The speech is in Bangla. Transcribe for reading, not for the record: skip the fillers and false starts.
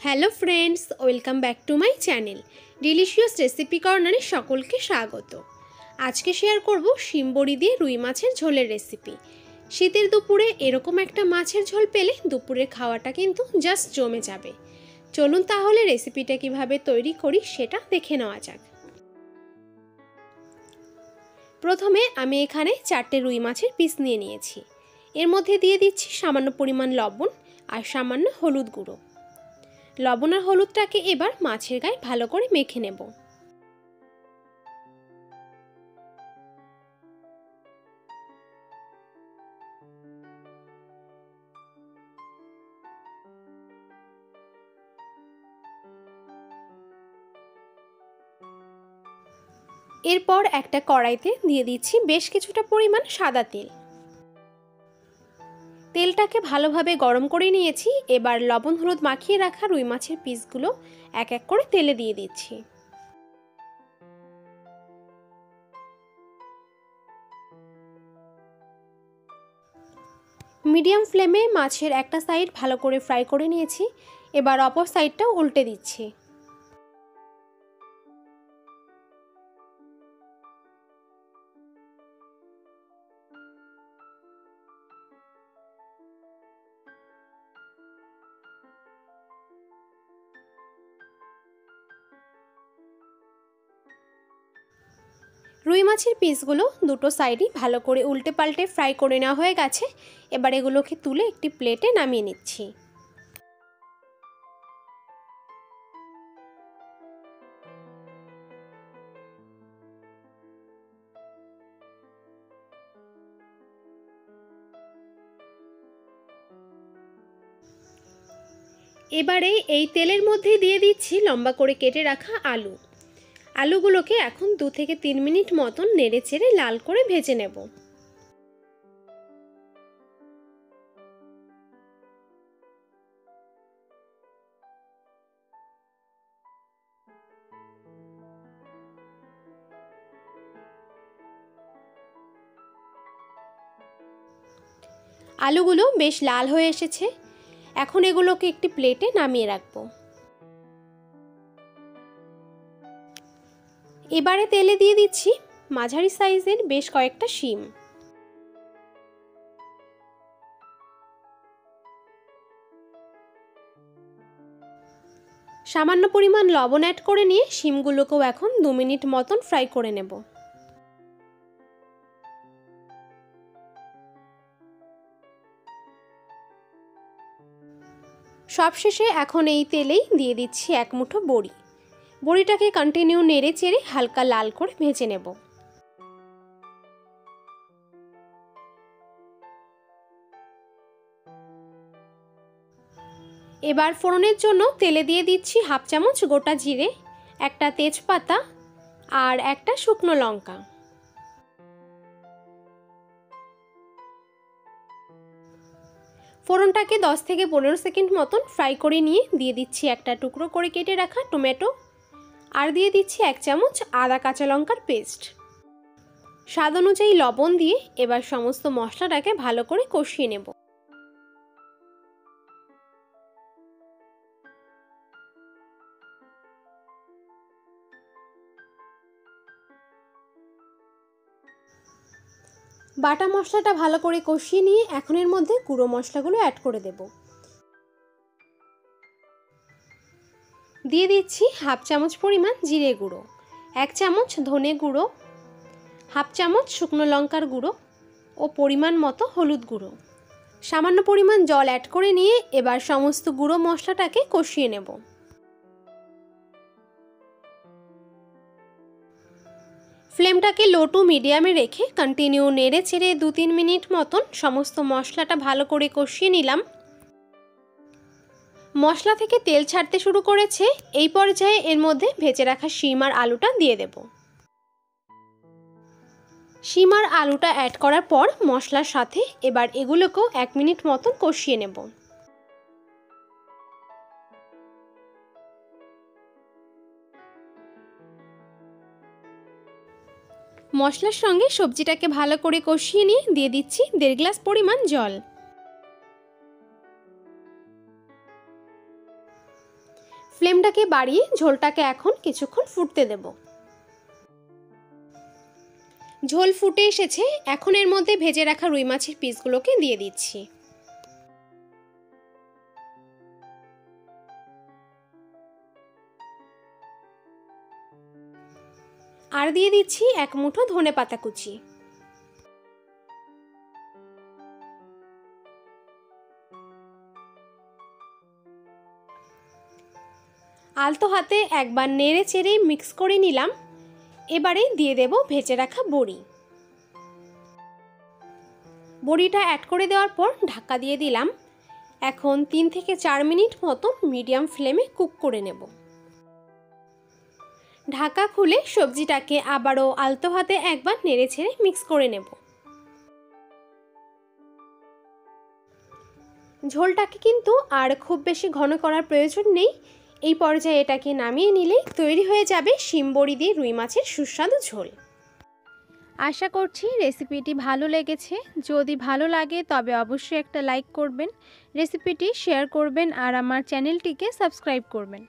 Hello friends, welcome back to my channel delicious recipe কর্নারে সকলকে স্বাগত। আজকে শেয়ার করব শিম বড়ি দিয়ে রুই মাছের ঝোলের রেসিপি। শীতের দুপুরে এরকম একটা মাছের ঝোল পেলে দুপুরের খাওয়াটা কিন্তু জাস্ট জমে যাবে। চলুন তাহলে রেসিপিটা কিভাবে তৈরি করি সেটা দেখে নেওয়া যাক। প্রথমে আমি এখানে 4টে রুই মাছের পিস নিয়ে নিয়েছি। এর মধ্যে দিয়ে দিচ্ছি সামান্য পরিমাণ লবণ আর সামান্য হলুদ গুঁড়ো। লবণ আর হলুদটাকে এবার মাছের গায়ে ভালো করে মেখে নেব। এরপর একটা কড়াইতে দিয়ে দিচ্ছি বেশ কিছুটা পরিমাণ সাদা তেল। তেলটাকে ভালোভাবে গরম করে নিয়েছি। এবার লবণ হলুদ মাখিয়ে রাখা রুই মাছের পিসগুলো এক এক করে তেলে দিয়ে দিচ্ছি। মিডিয়াম ফ্লেমে মাছের একটা সাইড ভালো করে ফ্রাই করে নিয়েছি। এবার অপর সাইডটাও উল্টে দিচ্ছি। রুই মাছের পিসগুলো দুটো সাইডই ভালো করে উল্টে পাল্টে ফ্রাই করে নেওয়া হয়ে গেছে। এবার এগুলোকে তুলে একটি প্লেটে নামিয়ে নিচ্ছি। এবারে এই তেলের মধ্যে দিয়ে দিচ্ছি লম্বা করে কেটে রাখা আলু। আলুগুলোকে এখন 2 থেকে 3 মিনিট মতন নেড়ে চেড়ে লাল করে ভেজে নেব। আলুগুলো বেশ লাল হয়ে এসেছে। এখন এগুলোকে একটি প্লেটে নামিয়ে রাখবো। এবারে তেলে দিয়ে দিচ্ছি মাঝারি সাইজের বেশ কয়েকটা শিম। সামান্য পরিমাণ লবণ অ্যাড করে নিয়ে শিমগুলোকেও এখন 2 মিনিট মতন ফ্রাই করে নেব। সবশেষে এখন এই তেলেই দিয়ে দিচ্ছি 1 মুঠো বড়ি। বড়িটাকে কন্টিনিউ নেড়ে চেড়ে হালকা লাল করে ভেজে নেব। এবার ফোড়নের জন্য তেলে দিয়ে দিচ্ছি 1/2 চামচ গোটা জিরে, একটা তেজপাতা আর একটা শুকনো লঙ্কা। ফোড়নটাকে 10 থেকে 15 সেকেন্ড মতন ফ্রাই করে নিয়ে দিয়ে দিচ্ছি একটা টুকরো করে কেটে রাখা টমেটো আর দিয়ে দিচ্ছি 1 চামচ আদা কাঁচা লঙ্কার পেস্ট। স্বাদ অনুযায়ী লবণ দিয়ে এবার সমস্ত মশলাটাকে ভালো করে কষিয়ে নেব। বাটা মশলাটা ভালো করে কষিয়ে নিয়ে এখন এর মধ্যে গুঁড়ো মশলাগুলো অ্যাড করে দেব। দিয়ে দিচ্ছি 1/2 চামচ পরিমাণ জিরে গুঁড়ো, 1 চামচ ধনে গুঁড়ো, 1/2 চামচ শুকনো লঙ্কার গুঁড়ো ও পরিমাণ মতো হলুদ গুঁড়ো। সামান্য পরিমাণ জল অ্যাড করে নিয়ে এবার সমস্ত গুঁড়ো মশলাটাকে কষিয়ে নেব। ফ্লেমটাকে লো টু মিডিয়ামে রেখে কন্টিনিউ নেড়ে চেড়ে 2-3 মিনিট মতন সমস্ত মশলাটা ভালো করে কষিয়ে নিলাম। মশলা থেকে তেল ছাড়তে শুরু করেছে। এই পর্যায়ে এর মধ্যে ভেজে রাখা শিম আর আলুটা দিয়ে দেব। শিম আর আলুটা অ্যাড করার পর মশলার সাথে এবার এগুলোকেও 1 মিনিট মতন কষিয়ে নেব। মশলার সঙ্গে সবজিটাকে ভালো করে কষিয়ে নিয়ে দিয়ে দিচ্ছি 1.5 গ্লাস পরিমাণ জল। ফ্লেমটাকে বাড়িয়ে ঝোলটাকে এখন কিছুক্ষণ ফুটতে দেব। ঝোল ফুটে এসেছে, এখন এর মধ্যে ভেজে রাখা রুই মাছের পিসগুলোকে দিয়ে দিচ্ছি। আর দিয়ে দিচ্ছি এক মুঠো ধনেপাতা কুচি। আলতো হাতে একবার নেড়ে চেড়ে মিক্স করে নিলাম। এবারে দিয়ে দেব ভেজে রাখা বড়ি। বড়িটা অ্যাড করে দেওয়ার পর ঢাকা দিয়ে দিলাম। এখন 3 থেকে 4 মিনিট মতো মিডিয়াম ফ্লেমে কুক করে নেব। ঢাকা খুলে সবজিটাকে আবারও আলতো হাতে একবার নেড়ে ছেড়ে মিক্স করে নেব। ঝোলটাকে কিন্তু আর খুব বেশি ঘন করার প্রয়োজন নেই। এই পর্যায়ে এটাকে নামিয়ে নিলেই তৈরি হয়ে যাবে শিম বড়ি দিয়ে রুই মাছের সুস্বাদু ঝোল। আশা করছি রেসিপিটি ভালো লেগেছে। যদি ভালো লাগে তবে অবশ্যই একটা লাইক করবেন, রেসিপিটি শেয়ার করবেন আর আমার চ্যানেলটিকে সাবস্ক্রাইব করবেন।